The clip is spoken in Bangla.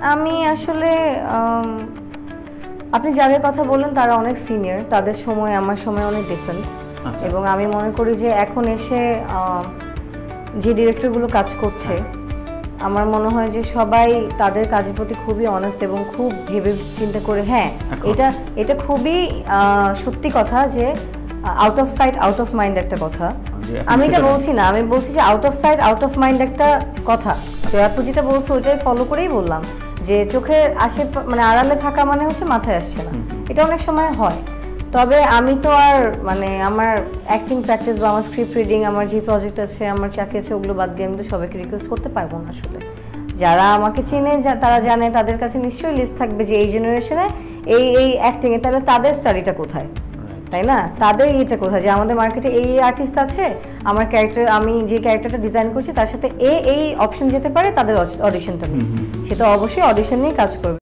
আমি আসলে আপনি যাদের কথা বললেন তারা অনেক সিনিয়র, তাদের সময় আমার সময় অনেক ডিফারেন্ট। এবং আমি মনে করি যে এখন এসে যে ডিরেক্টরগুলো কাজ করছে আমার মনে হয় যে সবাই তাদের কাজের প্রতি খুবই অনেস্ট এবং খুব ভেবে চিন্তা করে। হ্যাঁ, এটা খুবই সত্যি কথা যে out of sight out of mind একটা কথা। আমি এটা বলছি না, আমি বলছি যে out of sight out of mind একটা কথা। আপু যেটা বলছে ওইটাই ফলো করেই বললাম যে চোখের মানে আড়ালে থাকা মানে হচ্ছে মাথায় আসছে না, এটা অনেক সময় হয়। তবে আমি তো আর মানে আমার অ্যাক্টিং প্র্যাকটিস বা আমার স্ক্রিপ্ট রিডিং, আমার যে প্রজেক্ট আছে, আমার চাকরি আছে, ওগুলো বাদ দিয়ে আমি তো সবাইকে রিকোয়েস্ট করতে পারবো না। আসলে যারা আমাকে চেনে তারা জানে, তাদের কাছে নিশ্চয়ই লিস্ট থাকবে যে এই জেনারেশনে এই অ্যাক্টিংয়ে, তাহলে তাদের স্টাডিটা কোথায়, তাই না? তাদের ইয়েটা কোথায় যে আমাদের মার্কেটে এই আর্টিস্ট আছে, আমার ক্যারেক্টার, আমি যে ক্যারেক্টারটা ডিজাইন করছি তার সাথে এই অপশন যেতে পারে, তাদের অডিশনটা নেই। সেটা অবশ্যই অডিশন নিয়ে কাজ করবে।